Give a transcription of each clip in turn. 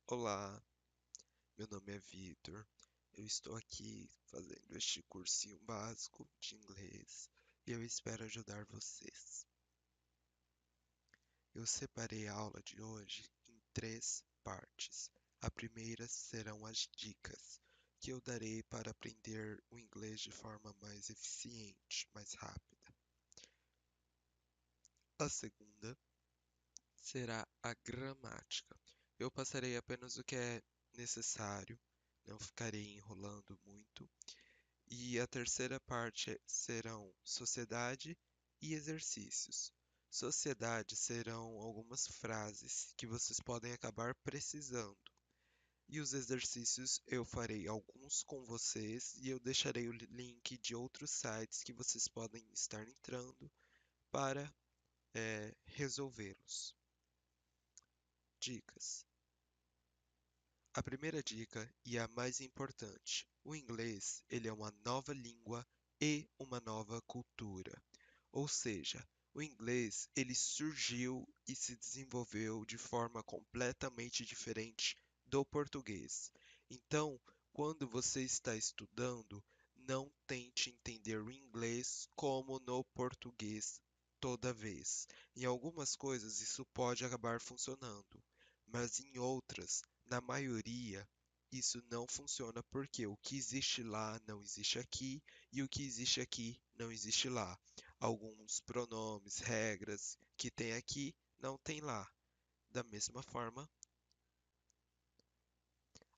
Olá, meu nome é Vitor. Eu estou aqui fazendo este cursinho básico de inglês e eu espero ajudar vocês. Eu separei a aula de hoje em três partes. A primeira serão as dicas que eu darei para aprender o inglês de forma mais eficiente, mais rápida. A segunda será a gramática. Eu passarei apenas o que é necessário, não ficarei enrolando muito. E a terceira parte serão sociedade e exercícios. Sociedade serão algumas frases que vocês podem acabar precisando. E os exercícios eu farei alguns com vocês e eu deixarei o link de outros sites que vocês podem estar entrando para resolvê-los. Dicas. A primeira dica e a mais importante: o inglês, ele é uma nova língua e uma nova cultura. Ou seja, o inglês, ele surgiu e se desenvolveu de forma completamente diferente do português. Então, quando você está estudando, não tente entender o inglês como no português toda vez. Em algumas coisas isso pode acabar funcionando, mas em outras, na maioria, isso não funciona porque o que existe lá não existe aqui e o que existe aqui não existe lá. Alguns pronomes, regras que tem aqui não tem lá. Da mesma forma,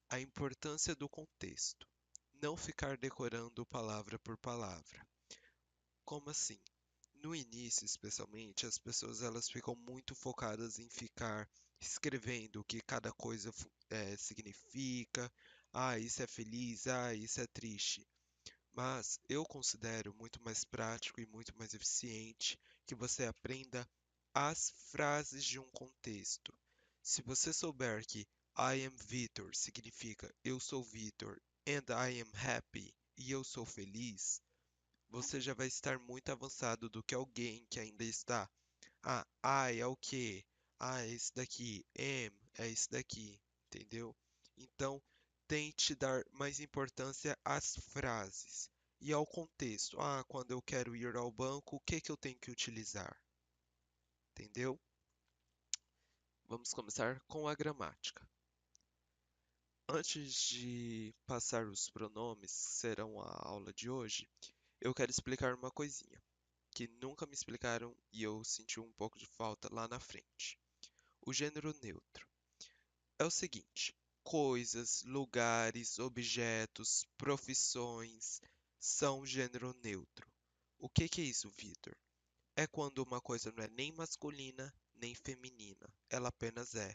a importância do contexto. Não ficar decorando palavra por palavra. Como assim? No início, especialmente, as pessoas elas ficam muito focadas em ficar escrevendo o que cada coisa significa. Ah, isso é feliz, ah, isso é triste. Mas eu considero muito mais prático e muito mais eficiente que você aprenda as frases de um contexto. Se você souber que I am Victor significa eu sou Victor and I am happy e eu sou feliz, você já vai estar muito avançado do que alguém que ainda está. Ah, I é o quê? Ah, é esse daqui. Am é esse daqui. Entendeu? Então, tente dar mais importância às frases e ao contexto. Ah, quando eu quero ir ao banco, o que que eu tenho que utilizar? Entendeu? Vamos começar com a gramática. Antes de passar os pronomes, que serão a aula de hoje, eu quero explicar uma coisinha que nunca me explicaram e eu senti um pouco de falta lá na frente. O gênero neutro é o seguinte: coisas, lugares, objetos, profissões são gênero neutro. O que que é isso, Vitor? É quando uma coisa não é nem masculina nem feminina, ela apenas é.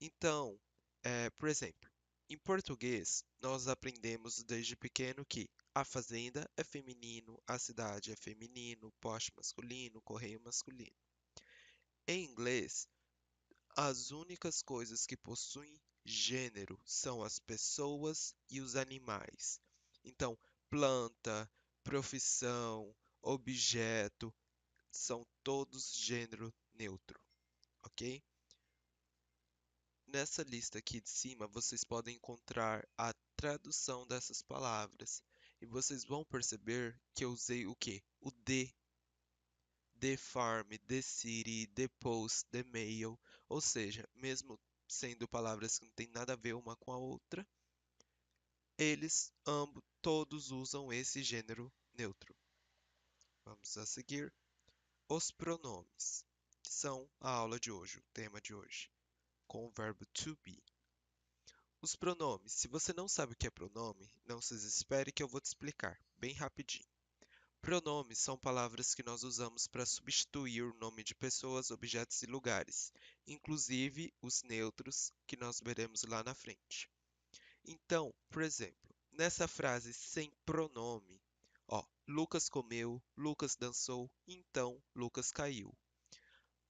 Então, por exemplo, em português, nós aprendemos desde pequeno que a fazenda é feminino, a cidade é feminino, poste masculino, correio masculino. Em inglês, as únicas coisas que possuem gênero são as pessoas e os animais. Então, planta, profissão, objeto, são todos gênero neutro, ok? Nessa lista aqui de cima, vocês podem encontrar a tradução dessas palavras. E vocês vão perceber que eu usei o quê? O the farm, the city, the post, the mail. Ou seja, mesmo sendo palavras que não têm nada a ver uma com a outra, eles ambos, todos usam esse gênero neutro. Vamos a seguir os pronomes, que são a aula de hoje, o tema de hoje, com o verbo to be. Os pronomes. Se você não sabe o que é pronome, não se desespere que eu vou te explicar bem rapidinho. Pronomes são palavras que nós usamos para substituir o nome de pessoas, objetos e lugares, inclusive os neutros que nós veremos lá na frente. Então, por exemplo, nessa frase sem pronome, ó, Lucas comeu, Lucas dançou, então Lucas caiu.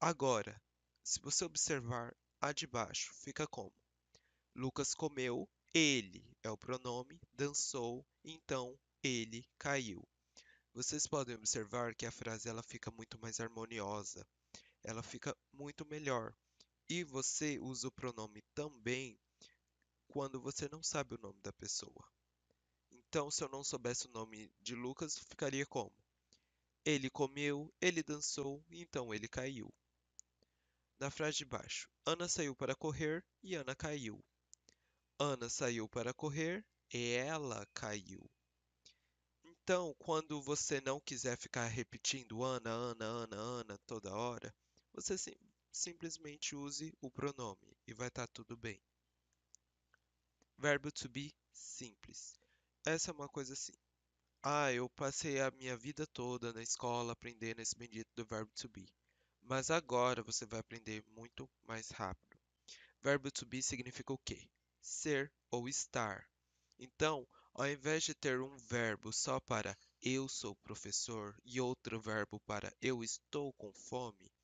Agora, se você observar a de baixo, fica como? Lucas comeu, ele é o pronome, dançou, então ele caiu. Vocês podem observar que a frase ela fica muito mais harmoniosa, ela fica muito melhor. E você usa o pronome também quando você não sabe o nome da pessoa. Então, se eu não soubesse o nome de Lucas, ficaria como? Ele comeu, ele dançou, então ele caiu. Na frase de baixo, Ana saiu para correr e Ana caiu. Ana saiu para correr e ela caiu. Então, quando você não quiser ficar repetindo Ana, Ana, Ana, Ana toda hora, você simplesmente use o pronome e vai estar tudo bem. Verbo to be simples. Essa é uma coisa assim. Ah, eu passei a minha vida toda na escola aprendendo esse bendito do verbo to be. Mas agora você vai aprender muito mais rápido. Verbo to be significa o quê? Ser ou estar. Então, ao invés de ter um verbo só para eu sou professor e outro verbo para eu estou com fome,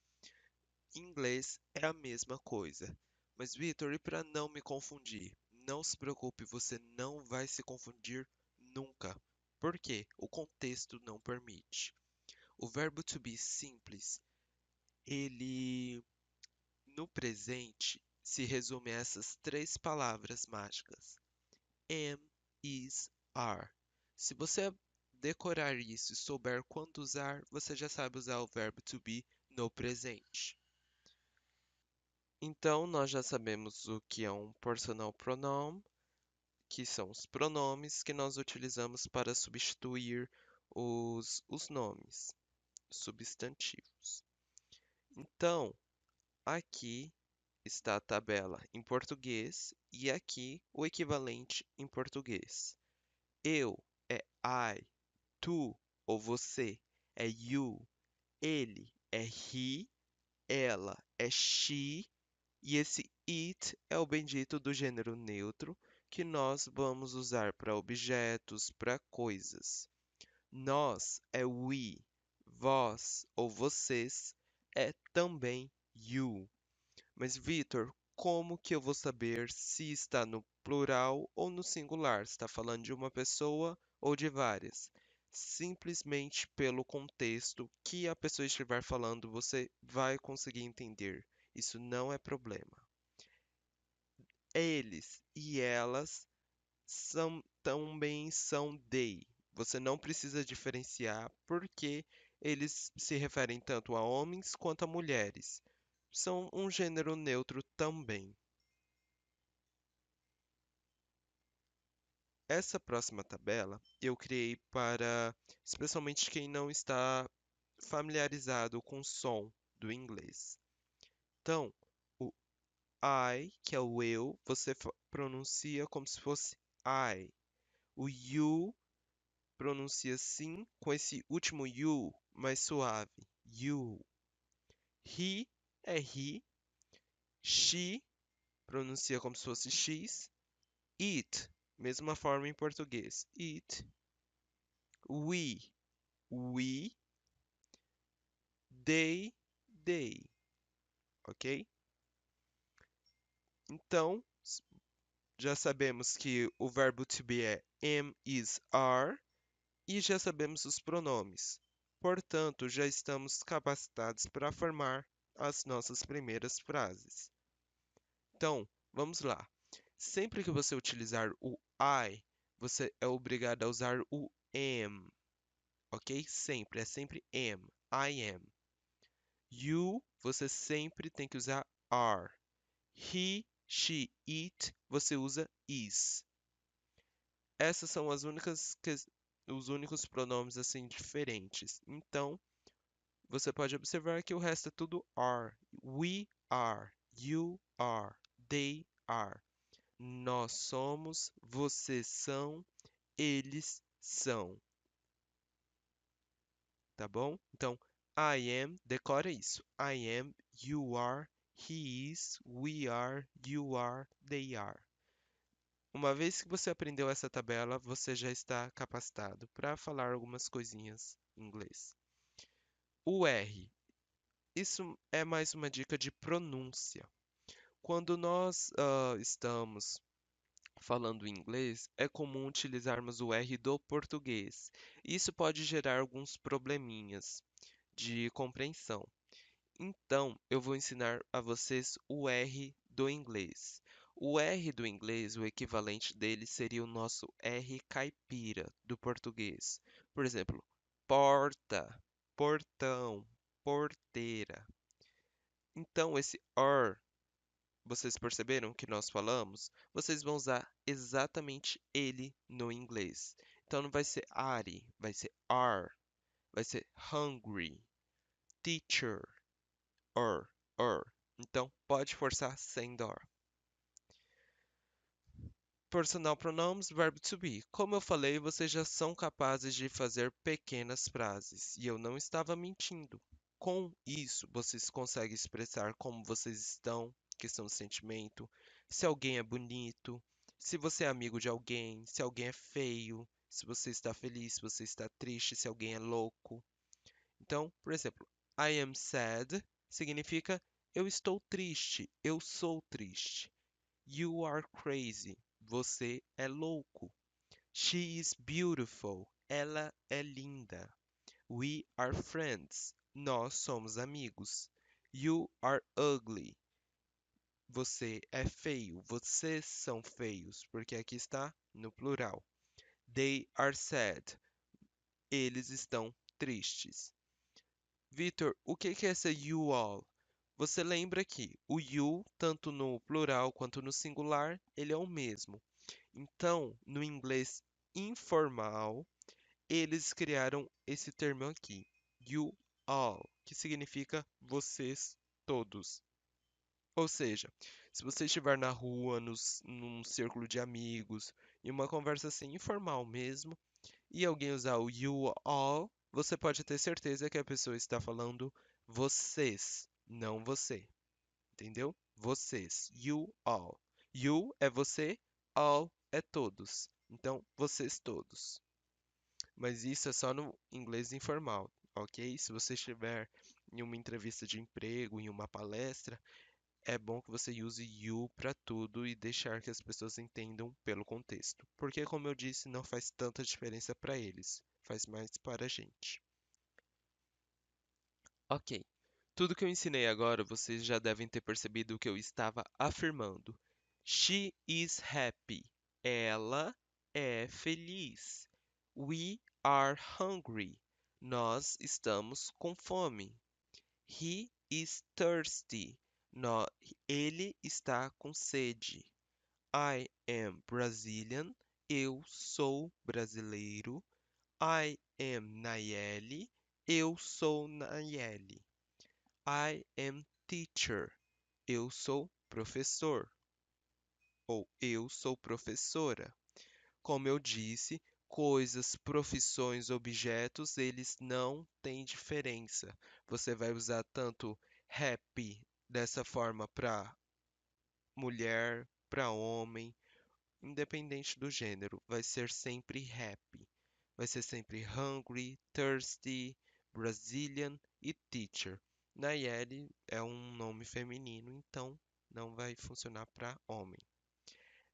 em inglês é a mesma coisa. Mas, Vitor, e para não me confundir? Não se preocupe, você não vai se confundir nunca. Por quê? O contexto não permite. O verbo to be simples, ele no presente se resume a essas três palavras mágicas: am, is, are. Se você decorar isso e souber quando usar, você já sabe usar o verbo to be no presente. Então, nós já sabemos o que é um personal pronoun, que são os pronomes que nós utilizamos para substituir os nomes, substantivos. Então, aqui está a tabela em português e aqui o equivalente em português. Eu é I, tu ou você é you, ele é he, ela é she e esse it é o bendito do gênero neutro que nós vamos usar para objetos, para coisas. Nós é we, vós ou vocês é também you. Mas, Vitor, como que eu vou saber se está no plural ou no singular? Se está falando de uma pessoa ou de várias? Simplesmente pelo contexto que a pessoa estiver falando, você vai conseguir entender. Isso não é problema. Eles e elas também são they. Você não precisa diferenciar porque eles se referem tanto a homens quanto a mulheres. São um gênero neutro também. Essa próxima tabela eu criei para especialmente quem não está familiarizado com o som do inglês. Então, o I, que é o eu, você pronuncia como se fosse I. O you pronuncia sim com esse último you mais suave. You. He é he. She pronuncia como se fosse x. It, mesma forma em português. It. We, they, ok? Então, já sabemos que o verbo to be é am, is, are e já sabemos os pronomes. Portanto, já estamos capacitados para formar as nossas primeiras frases. Então, vamos lá. Sempre que você utilizar o I, você é obrigado a usar o am, ok? Sempre, é sempre am, I am. You, você sempre tem que usar are. He, she, it, você usa is. Essas são os únicos pronomes assim diferentes. Então, você pode observar que o resto é tudo are. We are, you are, they are. Nós somos, vocês são, eles são. Tá bom? Então, I am, decora isso. I am, you are, he is, we are, you are, they are. Uma vez que você aprendeu essa tabela, você já está capacitado para falar algumas coisinhas em inglês. O R. Isso é mais uma dica de pronúncia. Quando nós estamos falando inglês, é comum utilizarmos o R do português. Isso pode gerar alguns probleminhas de compreensão. Então, eu vou ensinar a vocês o R do inglês. O R do inglês, o equivalente dele seria o nosso R caipira do português. Por exemplo, porta, portão, porteira. Então, esse R, vocês perceberam que nós falamos? Vocês vão usar exatamente ele no inglês. Então, não vai ser are, vai ser are, vai ser hungry, teacher, or. Então, pode forçar sem dó. Personal pronomes, verbo to be. Como eu falei, vocês já são capazes de fazer pequenas frases, e eu não estava mentindo. Com isso, vocês conseguem expressar como vocês estão, questão de sentimento, se alguém é bonito, se você é amigo de alguém, se alguém é feio, se você está feliz, se você está triste, se alguém é louco. Então, por exemplo, I am sad significa eu estou triste, eu sou triste. You are crazy. Você é louco. She is beautiful. Ela é linda. We are friends. Nós somos amigos. You are ugly. Você é feio. Vocês são feios, porque aqui está no plural. They are sad. Eles estão tristes. Vitor, o que é essa you all? Você lembra que o you, tanto no plural quanto no singular, ele é o mesmo. Então, no inglês informal, eles criaram esse termo aqui, you all, que significa vocês todos. Ou seja, se você estiver na rua, num círculo de amigos, em uma conversa assim informal mesmo, e alguém usar o you all, você pode ter certeza que a pessoa está falando vocês, não você. Entendeu? Vocês. You all. You é você, all é todos. Então, vocês todos. Mas isso é só no inglês informal, ok? Se você estiver em uma entrevista de emprego, em uma palestra, é bom que você use you para tudo e deixar que as pessoas entendam pelo contexto. Porque, como eu disse, não faz tanta diferença para eles, faz mais para a gente. Ok. Tudo que eu ensinei agora, vocês já devem ter percebido que eu estava afirmando. She is happy. Ela é feliz. We are hungry. Nós estamos com fome. He is thirsty. No- Ele está com sede. I am Brazilian. Eu sou brasileiro. I am Nayeli. Eu sou Nayeli. I am teacher. Eu sou professor. Ou eu sou professora. Como eu disse, coisas, profissões, objetos, eles não têm diferença. Você vai usar tanto happy dessa forma para mulher, para homem, independente do gênero, vai ser sempre happy. Vai ser sempre hungry, thirsty, Brazilian e teacher. Nayeli é um nome feminino, então não vai funcionar para homem.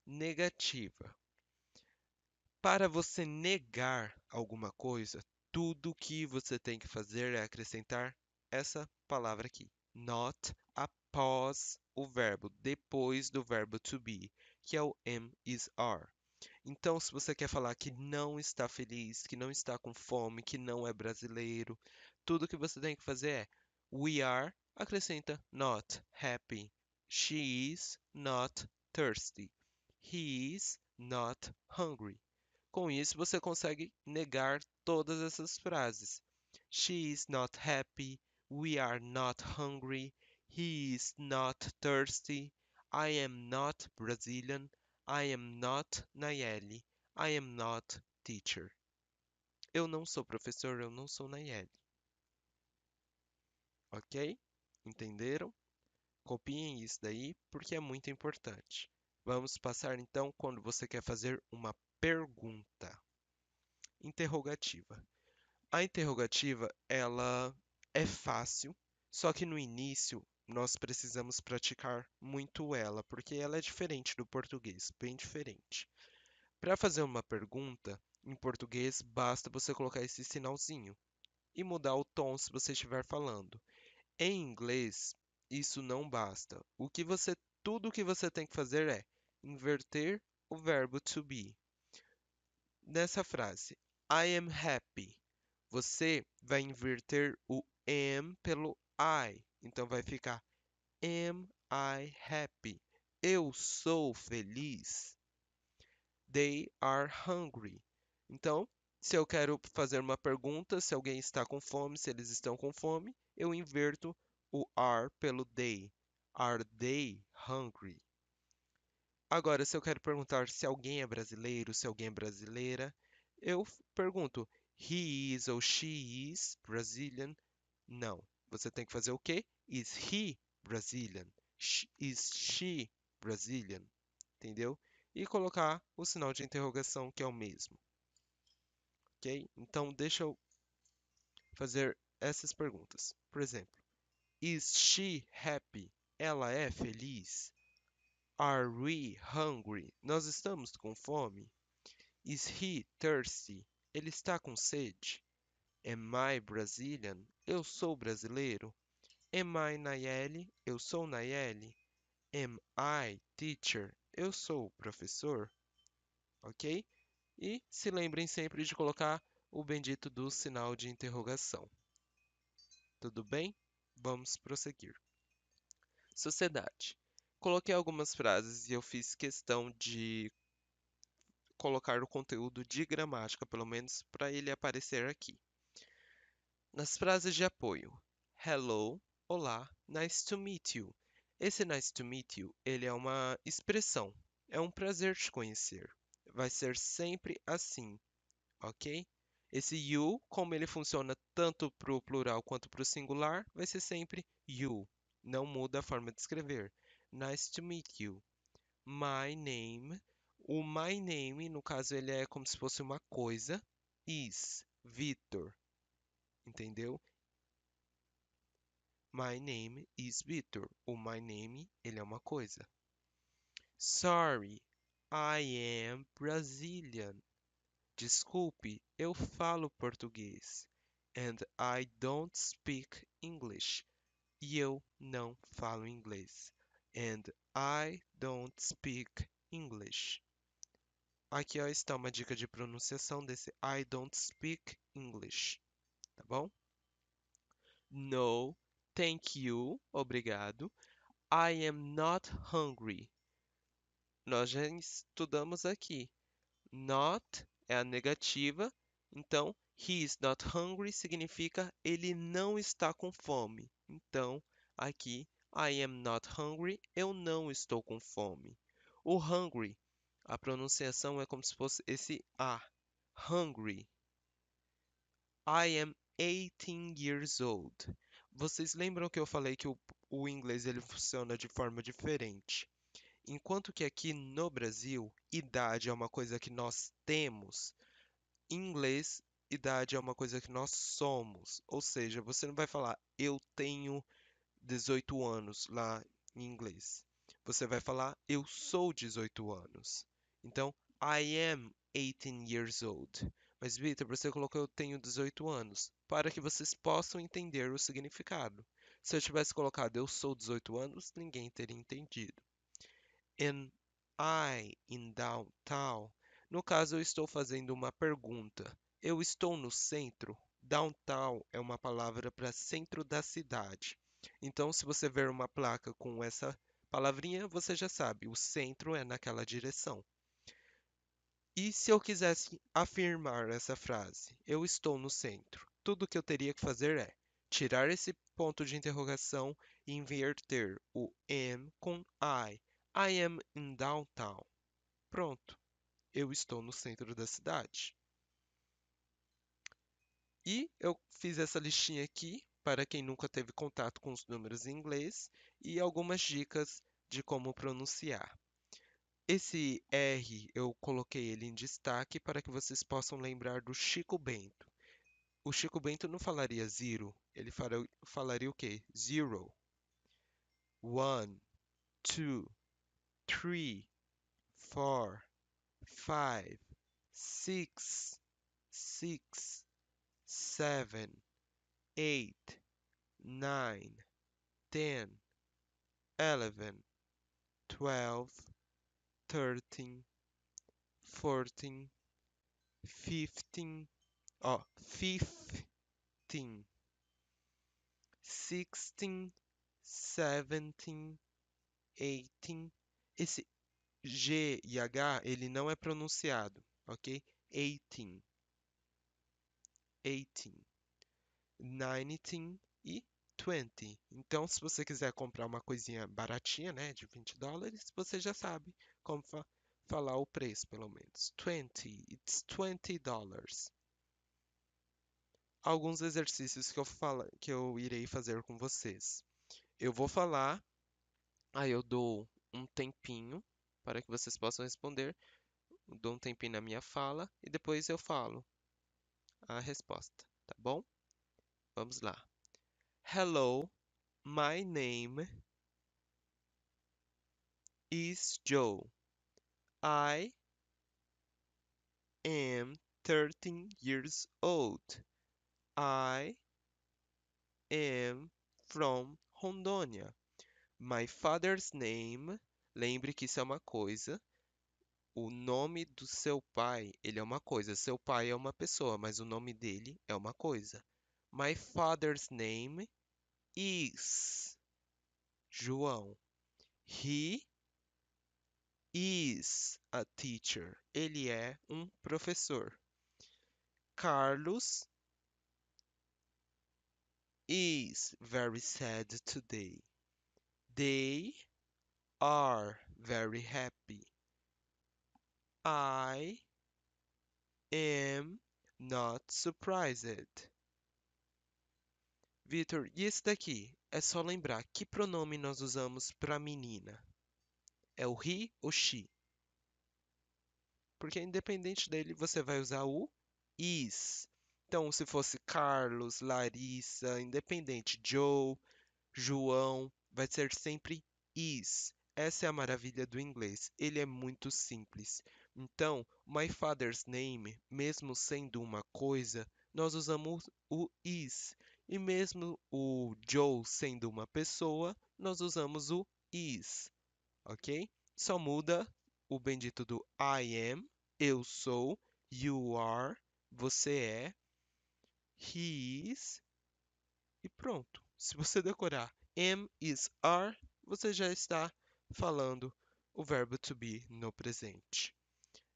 Negativa. Para você negar alguma coisa, tudo que você tem que fazer é acrescentar essa palavra aqui. Not após o verbo, depois do verbo to be, que é o am, is, are. Então, se você quer falar que não está feliz, que não está com fome, que não é brasileiro, tudo que você tem que fazer é we are, acrescenta not happy. She is not thirsty. He is not hungry. Com isso, você consegue negar todas essas frases. She is not happy. We are not hungry. He is not thirsty. I am not Brazilian. I am not Nayeli. I am not teacher. Eu não sou professor, eu não sou Nayeli. Ok? Entenderam? Copiem isso daí porque é muito importante. Vamos passar então quando você quer fazer uma pergunta interrogativa. A interrogativa, ela é fácil, só que no início nós precisamos praticar muito ela, porque ela é diferente do português, bem diferente. Para fazer uma pergunta, em português, basta você colocar esse sinalzinho e mudar o tom se você estiver falando. Em inglês, isso não basta. Tudo o que você tem que fazer é inverter o verbo to be. Nessa frase, I am happy, você vai inverter o am pelo I. Então vai ficar am I happy? Eu sou feliz. They are hungry. Então, se eu quero fazer uma pergunta, se alguém está com fome, se eles estão com fome, eu inverto o are pelo they. Are they hungry? Agora, se eu quero perguntar se alguém é brasileiro, se alguém é brasileira, eu pergunto he is ou she is Brazilian? Não. Você tem que fazer o quê? Is he Brazilian? Is she Brazilian? Entendeu? E colocar o sinal de interrogação, que é o mesmo. Ok? Então, deixa eu fazer essas perguntas. Por exemplo, is she happy? Ela é feliz? Are we hungry? Nós estamos com fome? Is he thirsty? Ele está com sede? Am I Brazilian? Eu sou brasileiro? Am I Nayeli? Eu sou Nayeli? Am I teacher? Eu sou professor? Ok? E se lembrem sempre de colocar o bendito do sinal de interrogação. Tudo bem? Vamos prosseguir. Sociedade. Coloquei algumas frases e eu fiz questão de colocar o conteúdo de gramática, pelo menos para ele aparecer aqui. Nas frases de apoio. Hello, olá, nice to meet you. Esse nice to meet you, ele é uma expressão. É um prazer te conhecer. Vai ser sempre assim, ok? Esse you, como ele funciona tanto para o plural quanto para o singular, vai ser sempre you. Não muda a forma de escrever. Nice to meet you. My name. O my name, no caso, ele é como se fosse uma coisa. Is Vitor. Entendeu? My name is Vitor. O my name, ele é uma coisa. Sorry, I am Brazilian. Desculpe, eu falo português. And I don't speak English. E eu não falo inglês. And I don't speak English. Aqui ó, está uma dica de pronunciação desse I don't speak English, tá bom? No, thank you, obrigado. I am not hungry. Nós já estudamos aqui. Not é a negativa, então he is not hungry significa ele não está com fome. Então, aqui, I am not hungry, eu não estou com fome. O hungry, a pronunciação é como se fosse esse A. Hungry. I am 18 years old. Vocês lembram que eu falei que o inglês ele funciona de forma diferente? Enquanto que aqui no Brasil, idade é uma coisa que nós temos, em inglês, idade é uma coisa que nós somos. Ou seja, você não vai falar eu tenho 18 anos lá em inglês. Você vai falar eu sou 18 anos. Então, I am 18 years old. Mas, Victor, você colocou eu tenho 18 anos, para que vocês possam entender o significado. Se eu tivesse colocado eu sou 18 anos, ninguém teria entendido. Am I in downtown? No caso, eu estou fazendo uma pergunta. Eu estou no centro? Downtown é uma palavra para centro da cidade. Então, se você ver uma placa com essa palavrinha, você já sabe, o centro é naquela direção. E se eu quisesse afirmar essa frase, eu estou no centro, tudo que eu teria que fazer é tirar esse ponto de interrogação e inverter o am com I. I am in downtown. Pronto, eu estou no centro da cidade. E eu fiz essa listinha aqui para quem nunca teve contato com os números em inglês e algumas dicas de como pronunciar. Esse R eu coloquei ele em destaque para que vocês possam lembrar do Chico Bento. O Chico Bento não falaria zero, ele falaria o quê? Zero. One, two, three, four, five, six, six, seven, eight, nine, 10, 11, 12, 13, 14, 15, ó, 15, 16, 17, 18. Esse G e H, ele não é pronunciado, ok? 18, 18, 19 e 20. Então, se você quiser comprar uma coisinha baratinha, né, de $20, você já sabe como falar o preço, pelo menos. 20, it's $20. Alguns exercícios que eu irei fazer com vocês. Eu vou falar, aí eu dou um tempinho para que vocês possam responder. Eu dou um tempinho na minha fala e depois eu falo a resposta, tá bom? Vamos lá. Hello, my name is Joe. I am 13 years old. I am from Rondônia. My father's name, lembre que isso é uma coisa. O nome do seu pai, ele é uma coisa. Seu pai é uma pessoa, mas o nome dele é uma coisa. My father's name is João. He is a teacher. Ele é um professor. Carlos is very sad today. They are very happy. I am not surprised. Vitor, e esse daqui? É só lembrar que pronome nós usamos para menina. É o he ou she? Porque independente dele, você vai usar o is. Então, se fosse Carlos, Larissa, independente, Joe, João, vai ser sempre is. Essa é a maravilha do inglês. Ele é muito simples. Então, my father's name, mesmo sendo uma coisa, nós usamos o is. E mesmo o Joe sendo uma pessoa, nós usamos o is, ok? Só muda o bendito do I am, eu sou, you are, você é, he is, e pronto. Se você decorar am, is, are, você já está falando o verbo to be no presente.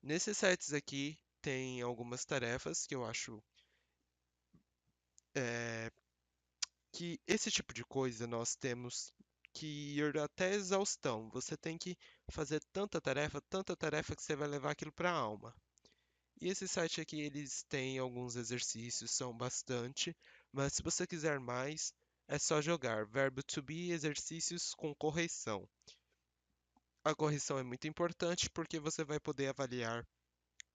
Nesses sites aqui tem algumas tarefas que eu acho é, que esse tipo de coisa nós temos que ir até exaustão. Você tem que fazer tanta tarefa que você vai levar aquilo para a alma. E esse site aqui, eles têm alguns exercícios, são bastante, mas se você quiser mais, é só jogar verbo to be exercícios com correção. A correção é muito importante porque você vai poder avaliar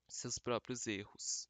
seus próprios erros.